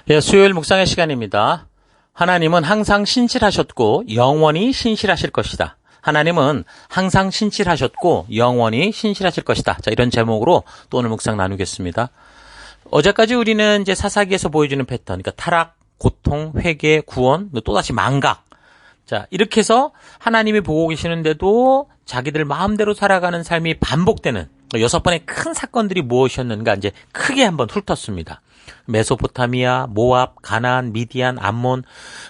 예, 수요일 묵상의 시간입니다. 하나님은 항상 신실하셨고 영원히 신실하실 것이다. 하나님은 항상 신실하셨고 영원히 신실하실 것이다. 자, 이런 제목으로 또 오늘 묵상 나누겠습니다. 어제까지 우리는 이제 사사기에서 보여주는 패턴, 그러니까 타락, 고통, 회개, 구원, 또다시 망각. 자, 이렇게 해서 하나님이 보고 계시는데도 자기들 마음대로 살아가는 삶이 반복되는 6번의 큰 사건들이 무엇이었는가 이제 크게 한번 훑었습니다. 메소포타미아, 모압, 가나안, 미디안, 암몬,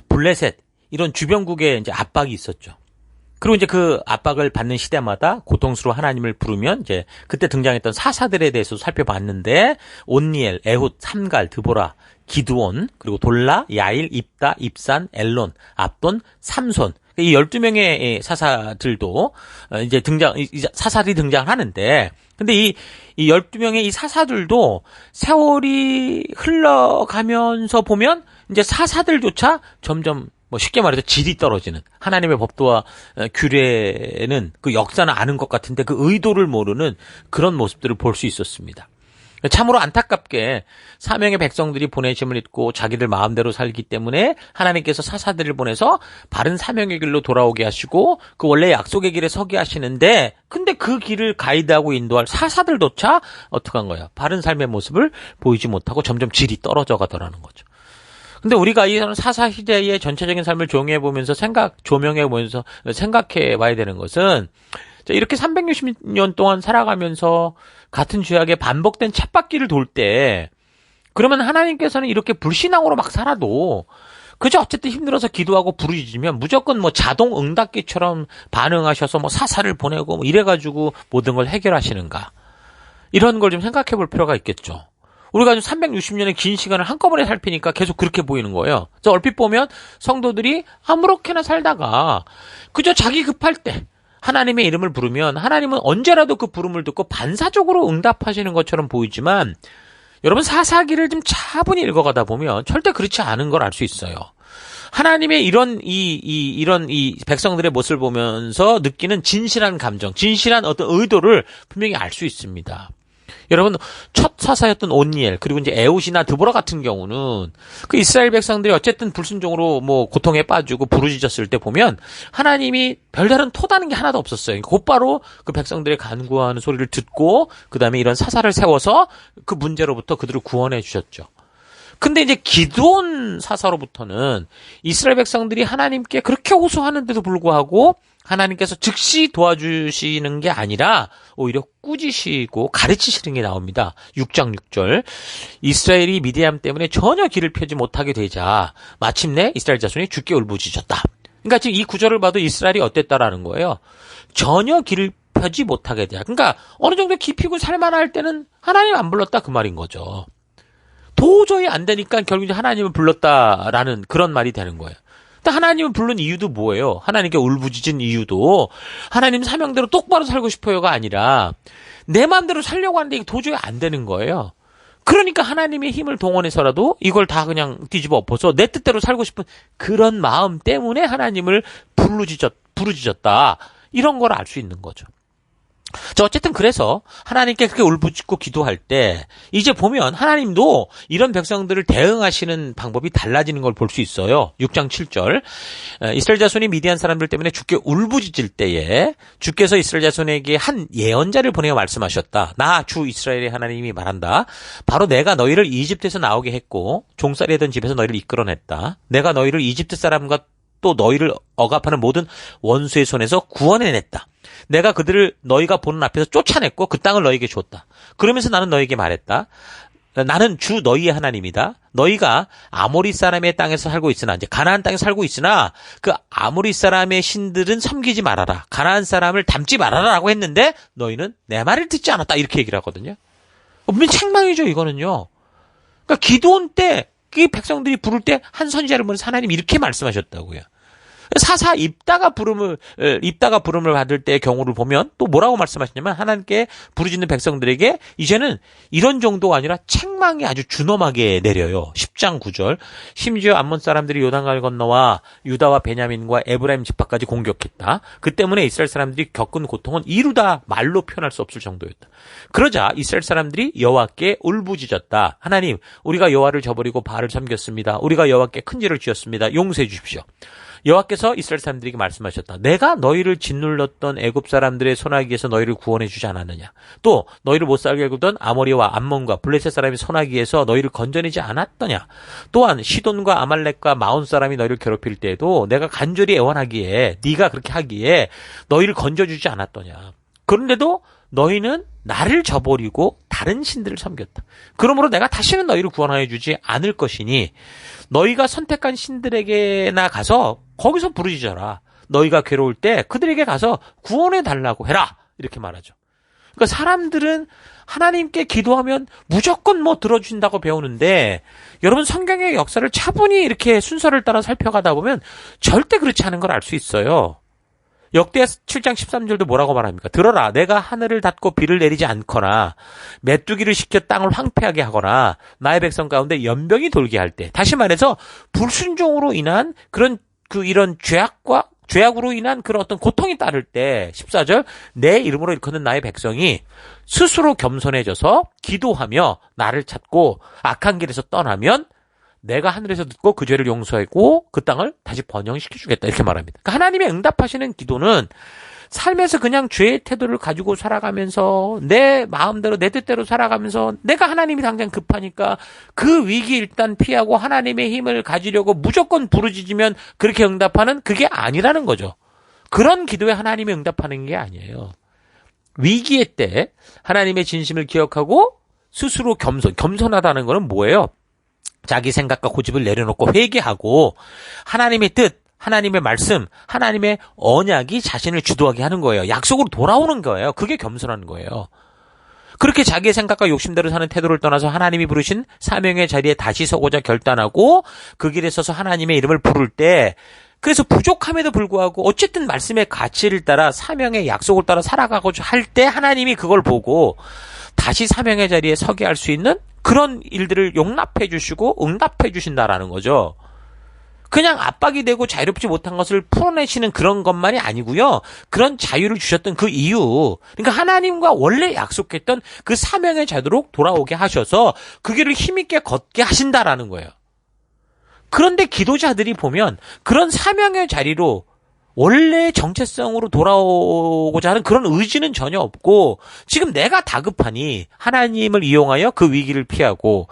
블레셋 이런 주변국에 이제 압박이 있었죠. 그리고 이제 그 압박을 받는 시대마다 고통스러워 하나님을 부르면 이제 그때 등장했던 사사들에 대해서 살펴봤는데 온니엘, 에훗, 삼갈, 드보라, 기드온, 그리고 돌라, 야일, 입다, 입산, 엘론, 압돈, 삼손. 이 12명의 사사들도 이제 사사들이 등장하는데, 근데 이 12명의 이 사사들도 세월이 흘러가면서 보면 이제 사사들조차 점점 쉽게 말해서 질이 떨어지는, 하나님의 법도와 규례는 그 역사는 아는 것 같은데 그 의도를 모르는 그런 모습들을 볼 수 있었습니다. 참으로 안타깝게 사명의 백성들이 보내심을 잊고 자기들 마음대로 살기 때문에 하나님께서 사사들을 보내서 바른 사명의 길로 돌아오게 하시고 그 원래 약속의 길에 서게 하시는데, 근데 그 길을 가이드하고 인도할 사사들조차 어떡한 거야? 바른 삶의 모습을 보이지 못하고 점점 질이 떨어져 가더라는 거죠. 근데 우리가 이 사사 시대의 전체적인 삶을 조명해보면서 생각해 봐야 되는 것은, 이렇게 360년 동안 살아가면서 같은 죄악에 반복된 쳇바퀴를 돌 때, 그러면 하나님께서는 이렇게 불신앙으로 막 살아도 그저 어쨌든 힘들어서 기도하고 부르짖으면 무조건 자동 응답기처럼 반응하셔서 사사를 보내고 이래가지고 모든 걸 해결하시는가? 이런 걸 좀 생각해 볼 필요가 있겠죠. 우리가 360년의 긴 시간을 한꺼번에 살피니까 계속 그렇게 보이는 거예요. 그래서 얼핏 보면 성도들이 아무렇게나 살다가 그저 자기 급할 때 하나님의 이름을 부르면 하나님은 언제라도 그 부름을 듣고 반사적으로 응답하시는 것처럼 보이지만, 여러분 사사기를 좀 차분히 읽어가다 보면 절대 그렇지 않은 걸 알 수 있어요. 하나님의 이런 백성들의 모습을 보면서 느끼는 진실한 감정, 진실한 어떤 의도를 분명히 알 수 있습니다. 여러분, 첫 사사였던 온니엘, 그리고 이제 에훗이나 드보라 같은 경우는 그 이스라엘 백성들이 어쨌든 불순종으로 고통에 빠지고 부르짖었을 때 보면 하나님이 별다른 토다는 게 하나도 없었어요. 곧바로 그 백성들의 간구하는 소리를 듣고 그 다음에 이런 사사를 세워서 그 문제로부터 그들을 구원해 주셨죠. 근데 이제 기드온 사사로부터는 이스라엘 백성들이 하나님께 그렇게 호소하는데도 불구하고 하나님께서 즉시 도와주시는 게 아니라 오히려 꾸짖으시고 가르치시는 게 나옵니다. 6장 6절. 이스라엘이 미디안 때문에 전혀 길을 펴지 못하게 되자 마침내 이스라엘 자손이 주께 울부짖었다. 그러니까 지금 이 구절을 봐도 이스라엘이 어땠다라는 거예요. 전혀 길을 펴지 못하게 되자. 그러니까 어느 정도 깊이고 살만할 때는 하나님 안 불렀다 그 말인 거죠. 도저히 안 되니까 결국 하나님을 불렀다라는 그런 말이 되는 거예요. 근데 하나님을 부른 이유도 뭐예요? 하나님께 울부짖은 이유도 하나님 사명대로 똑바로 살고 싶어요가 아니라 내 마음대로 살려고 하는데 이게 도저히 안 되는 거예요. 그러니까 하나님의 힘을 동원해서라도 이걸 다 그냥 뒤집어 엎어서 내 뜻대로 살고 싶은 그런 마음 때문에 하나님을 부르짖었다. 이런 걸 알 수 있는 거죠. 어쨌든 그래서 하나님께 그렇게 울부짖고 기도할 때 이제 보면 하나님도 이런 백성들을 대응하시는 방법이 달라지는 걸 볼 수 있어요. 6장 7절. 이스라엘 자손이 미디안 사람들 때문에 주께 울부짖을 때에 주께서 이스라엘 자손에게 한 예언자를 보내어 말씀하셨다. 나 주 이스라엘의 하나님이 말한다. 바로 내가 너희를 이집트에서 나오게 했고 종살이 하던 집에서 너희를 이끌어냈다. 내가 너희를 이집트 사람과 또 너희를 억압하는 모든 원수의 손에서 구원해냈다. 내가 그들을 너희가 보는 앞에서 쫓아냈고 그 땅을 너희에게 줬다. 그러면서 나는 너희에게 말했다. 나는 주 너희의 하나님이다. 너희가 아모리 사람의 땅에서 살고 있으나, 이제 가나안 땅에 살고 있으나 그 아모리 사람의 신들은 섬기지 말아라. 가나안 사람을 닮지 말아라라고 했는데 너희는 내 말을 듣지 않았다. 이렇게 얘기를 하거든요. 분명 책망이죠, 이거는요. 그러니까 기도원 때 그 백성들이 부를 때 한 선지자를 보내서 하나님 이렇게 말씀하셨다고요. 사사 입다가 부름을 받을 때의 경우를 보면 또 뭐라고 말씀하시냐면 하나님께 부르짖는 백성들에게 이제는 이런 정도가 아니라 책망이 아주 준엄하게 내려요. 10장 9절. 심지어 암몬 사람들이 요단강을 건너와 유다와 베냐민과 에브라임 지파까지 공격했다. 그 때문에 이스라엘 사람들이 겪은 고통은 이루다 말로 표현할 수 없을 정도였다. 그러자 이스라엘 사람들이 여호와께 울부짖었다. 하나님, 우리가 여호와를 저버리고 바알을 섬겼습니다. 우리가 여호와께 큰 죄를 지었습니다. 용서해 주십시오. 여호와께서 이스라엘 사람들에게 말씀하셨다. 내가 너희를 짓눌렀던 애굽 사람들의 손아귀에서 너희를 구원해 주지 않았느냐. 또 너희를 못 살게 굴던 아모리와 암몬과 블레셋 사람의 손아귀에서 너희를 건져내지 않았더냐. 또한 시돈과 아말렉과 마온 사람이 너희를 괴롭힐 때에도 내가 간절히 애원하기에 네가 그렇게 하기에 너희를 건져주지 않았더냐. 그런데도 너희는 나를 저버리고 다른 신들을 섬겼다. 그러므로 내가 다시는 너희를 구원하여 주지 않을 것이니 너희가 선택한 신들에게나 가서 거기서 부르짖어라. 너희가 괴로울 때 그들에게 가서 구원해 달라고 해라. 이렇게 말하죠. 그러니까 사람들은 하나님께 기도하면 무조건 뭐 들어준다고 배우는데 여러분 성경의 역사를 차분히 이렇게 순서를 따라 살펴가다 보면 절대 그렇지 않은 걸 알 수 있어요. 역대하 7장 13절도 뭐라고 말합니까? 들어라, 내가 하늘을 닫고 비를 내리지 않거나 메뚜기를 시켜 땅을 황폐하게 하거나 나의 백성 가운데 연병이 돌게 할 때, 다시 말해서 불순종으로 인한 이런 죄악으로 인한 그런 어떤 고통이 따를 때 14절, 내 이름으로 일컫는 나의 백성이 스스로 겸손해져서 기도하며 나를 찾고 악한 길에서 떠나면 내가 하늘에서 듣고 그 죄를 용서하고 그 땅을 다시 번영시켜주겠다. 이렇게 말합니다. 그러니까 하나님의 응답하시는 기도는 삶에서 그냥 죄의 태도를 가지고 살아가면서 내 마음대로 내 뜻대로 살아가면서 내가 하나님이 당장 급하니까 그 위기 일단 피하고 하나님의 힘을 가지려고 무조건 부르짖으면 그렇게 응답하는 그게 아니라는 거죠. 그런 기도에 하나님이 응답하는 게 아니에요. 위기의 때 하나님의 진심을 기억하고 스스로 겸손하다는 거는 뭐예요? 자기 생각과 고집을 내려놓고 회개하고 하나님의 뜻, 하나님의 말씀, 하나님의 언약이 자신을 주도하게 하는 거예요. 약속으로 돌아오는 거예요. 그게 겸손한 거예요. 그렇게 자기의 생각과 욕심대로 사는 태도를 떠나서 하나님이 부르신 사명의 자리에 다시 서고자 결단하고 그 길에 서서 하나님의 이름을 부를 때, 그래서 부족함에도 불구하고 어쨌든 말씀의 가치를 따라 사명의 약속을 따라 살아가고자 할 때 하나님이 그걸 보고 다시 사명의 자리에 서게 할 수 있는 그런 일들을 용납해 주시고 응답해 주신다라는 거죠. 그냥 압박이 되고 자유롭지 못한 것을 풀어내시는 그런 것만이 아니고요. 그런 자유를 주셨던 그 이유, 그러니까 하나님과 원래 약속했던 그 사명의 자리로 돌아오게 하셔서 그 길을 힘있게 걷게 하신다라는 거예요. 그런데 기도자들이 보면 그런 사명의 자리로 원래 정체성으로 돌아오고자 하는 그런 의지는 전혀 없고 지금 내가 다급하니 하나님을 이용하여 그 위기를 피하고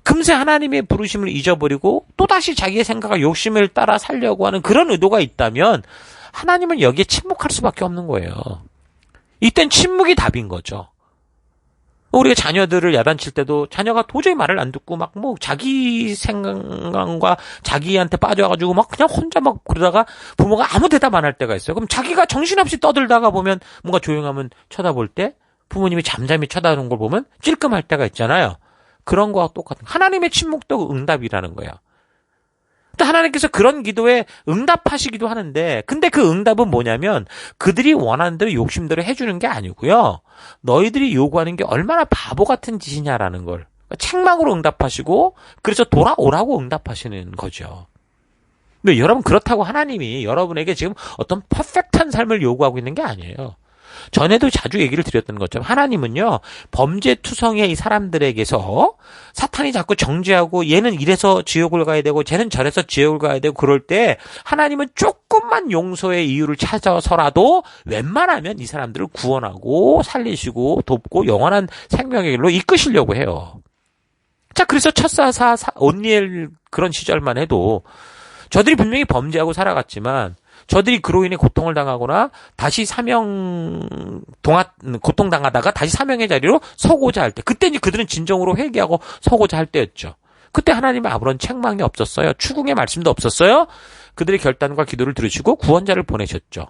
금세 하나님의 부르심을 잊어버리고 또다시 자기의 생각과 욕심을 따라 살려고 하는 그런 의도가 있다면 하나님은 여기에 침묵할 수밖에 없는 거예요. 이땐 침묵이 답인 거죠. 우리가 자녀들을 야단칠 때도 자녀가 도저히 말을 안 듣고 막 뭐 자기 생각과 자기한테 빠져가지고 막 그냥 혼자 막 그러다가 부모가 아무 대답 안 할 때가 있어요. 그럼 자기가 정신없이 떠들다가 보면 뭔가 조용하면 쳐다볼 때 부모님이 잠잠히 쳐다보는 걸 보면 찔끔할 때가 있잖아요. 그런 거와 똑같은 하나님의 침묵도 응답이라는 거예요. 또 하나님께서 그런 기도에 응답하시기도 하는데 근데 그 응답은 뭐냐면 그들이 원하는 대로 욕심대로 해주는 게 아니고요. 너희들이 요구하는 게 얼마나 바보 같은 짓이냐라는 걸 책망으로 응답하시고 그래서 돌아오라고 응답하시는 거죠. 근데 여러분 그렇다고 하나님이 여러분에게 지금 어떤 퍼펙트한 삶을 요구하고 있는 게 아니에요. 전에도 자주 얘기를 드렸던 것처럼 하나님은요 범죄투성이의 이 사람들에게서 사탄이 자꾸 정죄하고 얘는 이래서 지옥을 가야 되고 쟤는 저래서 지옥을 가야 되고 그럴 때 하나님은 조금만 용서의 이유를 찾아서라도 웬만하면 이 사람들을 구원하고 살리시고 돕고 영원한 생명의 길로 이끄시려고 해요. 자, 그래서 첫사사 온니엘 그런 시절만 해도 저들이 분명히 범죄하고 살아갔지만 저들이 그로 인해 고통을 당하거나 다시 고통당하다가 다시 사명의 자리로 서고자 할 때, 그때 이제 그들은 진정으로 회개하고 서고자 할 때였죠. 그때 하나님의 아무런 책망이 없었어요. 추궁의 말씀도 없었어요. 그들의 결단과 기도를 들으시고 구원자를 보내셨죠.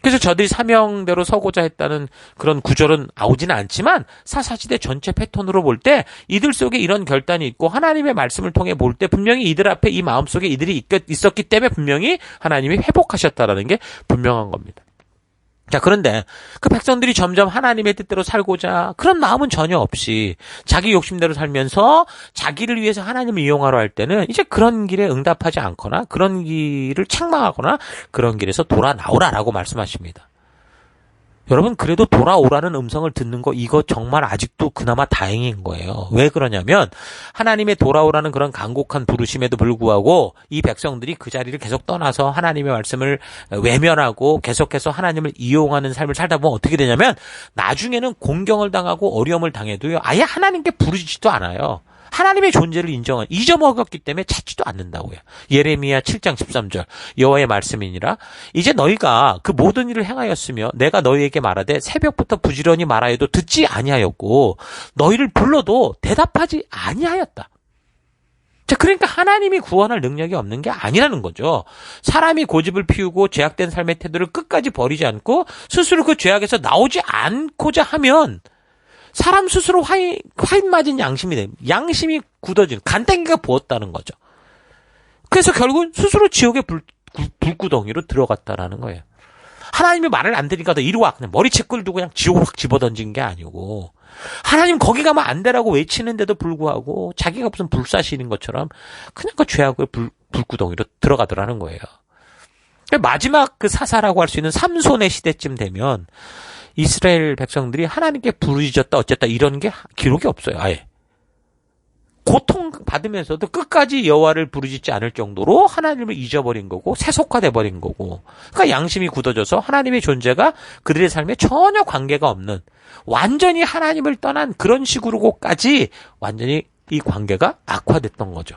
그래서 저들이 사명대로 서고자 했다는 그런 구절은 나오지는 않지만 사사시대 전체 패턴으로 볼 때 이들 속에 이런 결단이 있고 하나님의 말씀을 통해 볼 때 분명히 이들 앞에 이 마음속에 이들이 있었기 때문에 분명히 하나님이 회복하셨다라는 게 분명한 겁니다. 자, 그런데 그 백성들이 점점 하나님의 뜻대로 살고자 그런 마음은 전혀 없이 자기 욕심대로 살면서 자기를 위해서 하나님을 이용하려 할 때는 이제 그런 길에 응답하지 않거나 그런 길을 책망하거나 그런 길에서 돌아 나오라라고 말씀하십니다. 여러분, 그래도 돌아오라는 음성을 듣는 거 이거 정말 아직도 그나마 다행인 거예요. 왜 그러냐면 하나님의 돌아오라는 그런 간곡한 부르심에도 불구하고 이 백성들이 그 자리를 계속 떠나서 하나님의 말씀을 외면하고 계속해서 하나님을 이용하는 삶을 살다 보면 어떻게 되냐면 나중에는 공경을 당하고 어려움을 당해도요 아예 하나님께 부르지도 않아요. 하나님의 존재를 잊어먹었기 때문에 찾지도 않는다고요. 예레미야 7장 13절 여호와의 말씀이니라 이제 너희가 그 모든 일을 행하였으며 내가 너희에게 말하되 새벽부터 부지런히 말하여도 듣지 아니하였고 너희를 불러도 대답하지 아니하였다. 자, 그러니까 하나님이 구원할 능력이 없는 게 아니라는 거죠. 사람이 고집을 피우고 죄악된 삶의 태도를 끝까지 버리지 않고 스스로 그 죄악에서 나오지 않고자 하면 사람 스스로 화인 맞은 양심이 됩니다. 양심이 굳어진 간땡이가 부었다는 거죠. 그래서 결국은 스스로 지옥의 불구덩이로 들어갔다라는 거예요. 하나님이 말을 안 들으니까 너 이리 와. 그냥 머리채 끌고 그냥 지옥으로 확 집어던진 게 아니고 하나님 거기 가면 안 되라고 외치는데도 불구하고 자기가 무슨 불사시인 것처럼 그냥 그 죄악의 불구덩이로 들어가더라는 거예요. 마지막 그 사사라고 할 수 있는 삼손의 시대쯤 되면 이스라엘 백성들이 하나님께 부르짖었다 어쨌다 이런 게 기록이 없어요. 아예. 고통받으면서도 끝까지 여호와를 부르짖지 않을 정도로 하나님을 잊어버린 거고 세속화돼 버린 거고 그러니까 양심이 굳어져서 하나님의 존재가 그들의 삶에 전혀 관계가 없는 완전히 하나님을 떠난 그런 식으로까지 완전히 이 관계가 악화됐던 거죠.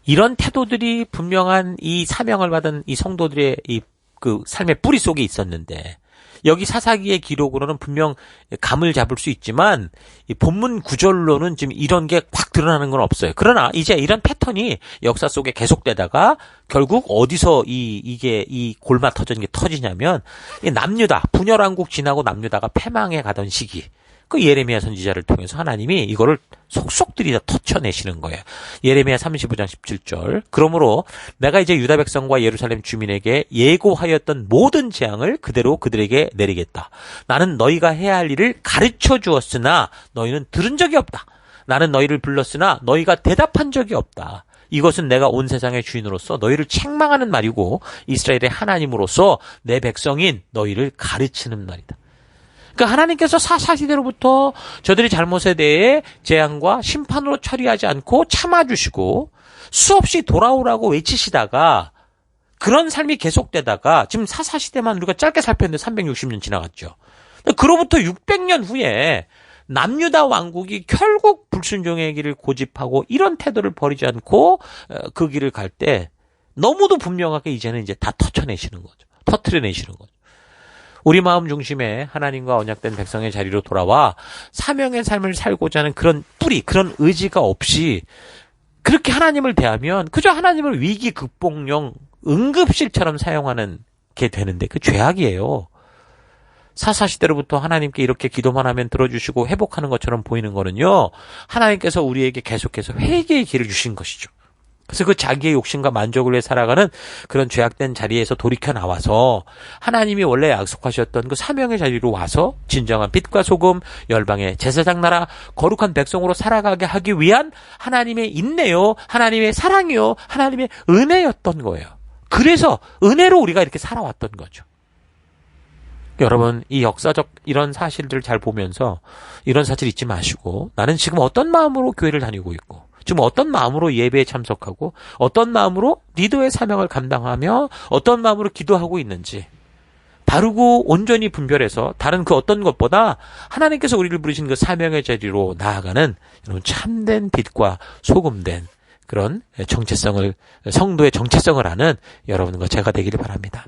이런 태도들이 분명한 이 사명을 받은 이 성도들의 그 삶의 뿌리 속에 있었는데 여기 사사기의 기록으로는 분명 감을 잡을 수 있지만 이 본문 구절로는 지금 이런 게 확 드러나는 건 없어요. 그러나 이제 이런 패턴이 역사 속에 계속되다가 결국 어디서 이 골마 터진 게 터지냐면 이 남유다 분열왕국 지나고 남유다가 패망해 가던 시기 그 예레미야 선지자를 통해서 하나님이 이거를 속속 들이다 터쳐내시는 거예요. 예레미야 35장 17절. 그러므로 내가 이제 유다 백성과 예루살렘 주민에게 예고하였던 모든 재앙을 그대로 그들에게 내리겠다. 나는 너희가 해야 할 일을 가르쳐 주었으나 너희는 들은 적이 없다. 나는 너희를 불렀으나 너희가 대답한 적이 없다. 이것은 내가 온 세상의 주인으로서 너희를 책망하는 말이고 이스라엘의 하나님으로서 내 백성인 너희를 가르치는 말이다. 그러니까 하나님께서 사사시대로부터 저들의 잘못에 대해 재앙과 심판으로 처리하지 않고 참아주시고 수없이 돌아오라고 외치시다가 그런 삶이 계속되다가 지금 사사시대만 우리가 짧게 살폈는데 360년 지나갔죠. 그로부터 600년 후에 남유다 왕국이 결국 불순종의 길을 고집하고 이런 태도를 버리지 않고 그 길을 갈 때 너무도 분명하게 이제는 이제 다 터쳐내시는 거죠. 터트려내시는 거죠. 우리 마음 중심에 하나님과 언약된 백성의 자리로 돌아와 사명의 삶을 살고자 하는 그런 뿌리, 그런 의지가 없이 그렇게 하나님을 대하면 그저 하나님을 위기 극복용 응급실처럼 사용하는 게 되는데 그 죄악이에요. 사사시대로부터 하나님께 이렇게 기도만 하면 들어주시고 회복하는 것처럼 보이는 거는요. 하나님께서 우리에게 계속해서 회개의 길을 주신 것이죠. 그래서 그 자기의 욕심과 만족을 위해 살아가는 그런 죄악된 자리에서 돌이켜 나와서 하나님이 원래 약속하셨던 그 사명의 자리로 와서 진정한 빛과 소금, 열방의 제사장 나라, 거룩한 백성으로 살아가게 하기 위한 하나님의 인내요, 하나님의 사랑이요, 하나님의 은혜였던 거예요. 그래서 은혜로 우리가 이렇게 살아왔던 거죠. 여러분, 이 역사적 이런 사실들을 잘 보면서 이런 사실 잊지 마시고 나는 지금 어떤 마음으로 교회를 다니고 있고 지금 어떤 마음으로 예배에 참석하고 어떤 마음으로 리더의 사명을 감당하며 어떤 마음으로 기도하고 있는지 바르고 온전히 분별해서 다른 그 어떤 것보다 하나님께서 우리를 부르신 그 사명의 자리로 나아가는 여러분 참된 빛과 소금된 그런 정체성을 성도의 정체성을 아는 여러분과 제가 되기를 바랍니다.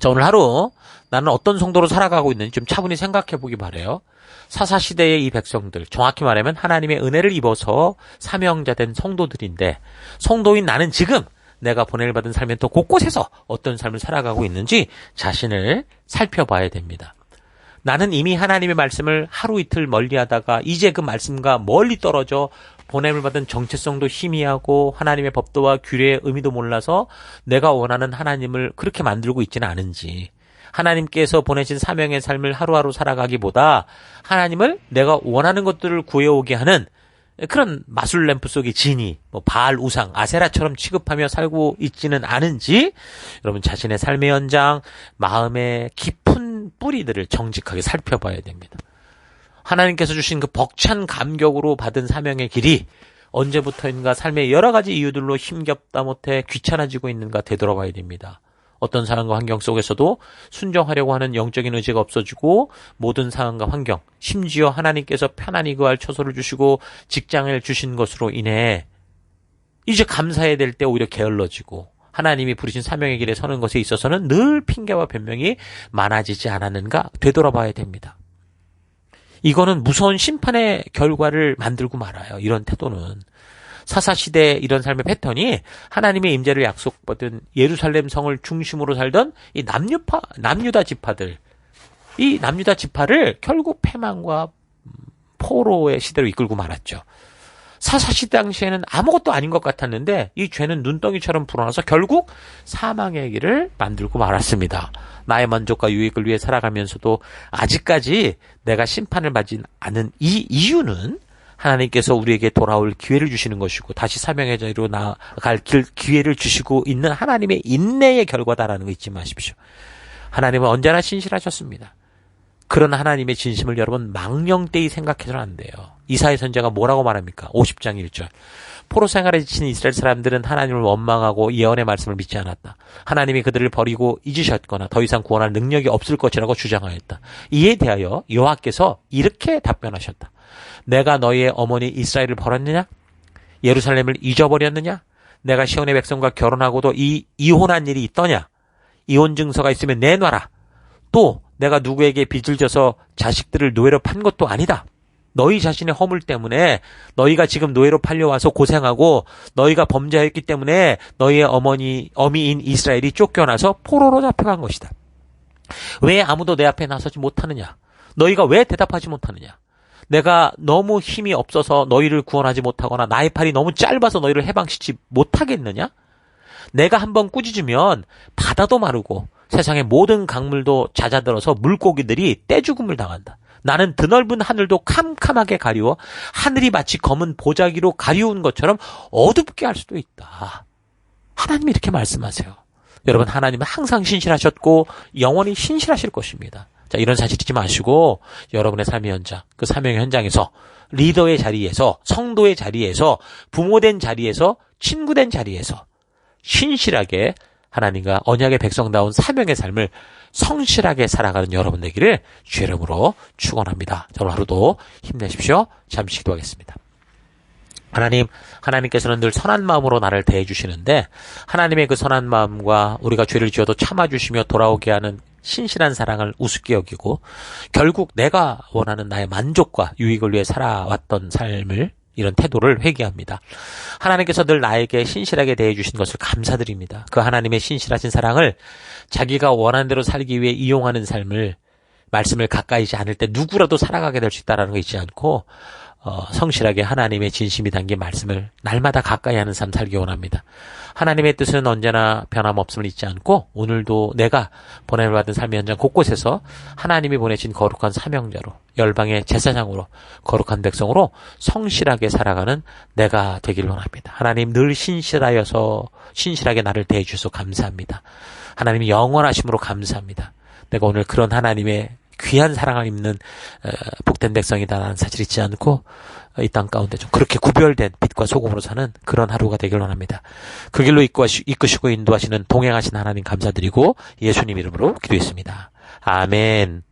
자, 오늘 하루 나는 어떤 성도로 살아가고 있는지 좀 차분히 생각해 보기 바라요. 사사시대의 이 백성들, 정확히 말하면 하나님의 은혜를 입어서 사명자 된 성도들인데 성도인 나는 지금 내가 보냄을 받은 삶의 또 곳곳에서 어떤 삶을 살아가고 있는지 자신을 살펴봐야 됩니다. 나는 이미 하나님의 말씀을 하루 이틀 멀리하다가 이제 그 말씀과 멀리 떨어져 보냄을 받은 정체성도 희미하고 하나님의 법도와 규례의 의미도 몰라서 내가 원하는 하나님을 그렇게 만들고 있지는 않은지, 하나님께서 보내신 사명의 삶을 하루하루 살아가기보다 하나님을 내가 원하는 것들을 구해오게 하는 그런 마술램프 속의 지니, 바알 우상, 아세라처럼 취급하며 살고 있지는 않은지, 여러분 자신의 삶의 현장, 마음의 깊은 뿌리들을 정직하게 살펴봐야 됩니다. 하나님께서 주신 그 벅찬 감격으로 받은 사명의 길이 언제부터인가 삶의 여러 가지 이유들로 힘겹다 못해 귀찮아지고 있는가 되돌아봐야 됩니다. 어떤 상황과 환경 속에서도 순종하려고 하는 영적인 의지가 없어지고 모든 상황과 환경, 심지어 하나님께서 편안히 그할 처소를 주시고 직장을 주신 것으로 인해 이제 감사해야 될 때 오히려 게을러지고 하나님이 부르신 사명의 길에 서는 것에 있어서는 늘 핑계와 변명이 많아지지 않았는가 되돌아봐야 됩니다. 이거는 무서운 심판의 결과를 만들고 말아요. 이런 태도는. 사사시대 이런 삶의 패턴이 하나님의 임재를 약속받은 예루살렘 성을 중심으로 살던 이 남유다 지파들, 이 남유다 지파를 결국 패망과 포로의 시대로 이끌고 말았죠. 사사시대 당시에는 아무것도 아닌 것 같았는데 이 죄는 눈덩이처럼 불어나서 결국 사망의 길을 만들고 말았습니다. 나의 만족과 유익을 위해 살아가면서도 아직까지 내가 심판을 받지 않은 이 이유는 하나님께서 우리에게 돌아올 기회를 주시는 것이고 다시 사명의 자리로 나아갈 기회를 주시고 있는 하나님의 인내의 결과다라는 거 잊지 마십시오. 하나님은 언제나 신실하셨습니다. 그런 하나님의 진심을 여러분 망령되이 생각해서는 안 돼요. 이사야 선지자가 뭐라고 말합니까? 50장 1절. 포로 생활에 지친 이스라엘 사람들은 하나님을 원망하고 예언의 말씀을 믿지 않았다. 하나님이 그들을 버리고 잊으셨거나 더 이상 구원할 능력이 없을 것이라고 주장하였다. 이에 대하여 여호와께서 이렇게 답변하셨다. 내가 너희의 어머니 이스라엘을 버렸느냐? 예루살렘을 잊어버렸느냐? 내가 시온의 백성과 결혼하고도 이혼한 일이 있더냐? 이혼 증서가 있으면 내놔라. 또 내가 누구에게 빚을 져서 자식들을 노예로 판 것도 아니다. 너희 자신의 허물 때문에 너희가 지금 노예로 팔려와서 고생하고 너희가 범죄하였기 때문에 너희의 어미인 이스라엘이 쫓겨나서 포로로 잡혀간 것이다. 왜 아무도 내 앞에 나서지 못하느냐? 너희가 왜 대답하지 못하느냐? 내가 너무 힘이 없어서 너희를 구원하지 못하거나 나의 팔이 너무 짧아서 너희를 해방시키지 못하겠느냐? 내가 한번 꾸짖으면 바다도 마르고 세상의 모든 강물도 잦아들어서 물고기들이 떼죽음을 당한다. 나는 드넓은 하늘도 캄캄하게 가리워 하늘이 마치 검은 보자기로 가리운 것처럼 어둡게 할 수도 있다. 하나님이 이렇게 말씀하세요. 여러분, 하나님은 항상 신실하셨고 영원히 신실하실 것입니다. 자, 이런 사실 잊지 마시고 여러분의 삶의 현장, 그 사명의 현장에서 리더의 자리에서, 성도의 자리에서, 부모된 자리에서, 친구된 자리에서 신실하게 하나님과 언약의 백성다운 사명의 삶을 성실하게 살아가는 여러분 되기를 주의 이름으로 축원합니다. 오늘 하루도 힘내십시오. 잠시 기도하겠습니다. 하나님께서는 늘 선한 마음으로 나를 대해주시는데 하나님의 그 선한 마음과 우리가 죄를 지어도 참아주시며 돌아오게 하는 신실한 사랑을 우습게 여기고 결국 내가 원하는 나의 만족과 유익을 위해 살아왔던 삶을 이런 태도를 회개합니다. 하나님께서 늘 나에게 신실하게 대해주신 것을 감사드립니다. 그 하나님의 신실하신 사랑을 자기가 원하는 대로 살기 위해 이용하는 삶을 말씀을 가까이지 않을 때 누구라도 살아가게 될 수 있다는 거 잊지 않고 성실하게 하나님의 진심이 담긴 말씀을 날마다 가까이 하는 삶 살기 원합니다. 하나님의 뜻은 언제나 변함없음을 잊지 않고 오늘도 내가 보냄을 받은 삶의 현장 곳곳에서 하나님이 보내신 거룩한 사명자로 열방의 제사장으로 거룩한 백성으로 성실하게 살아가는 내가 되길 원합니다. 하나님 늘 신실하게 나를 대해주셔서 감사합니다. 하나님이 영원하심으로 감사합니다. 내가 오늘 그런 하나님의 귀한 사랑을 입는 복된 백성이다라는 사실 잊지 않고 이 땅 가운데 좀 그렇게 구별된 빛과 소금으로 사는 그런 하루가 되길 원합니다. 그 길로 이끄시고 인도하시는 동행하신 하나님 감사드리고 예수님 이름으로 기도했습니다. 아멘.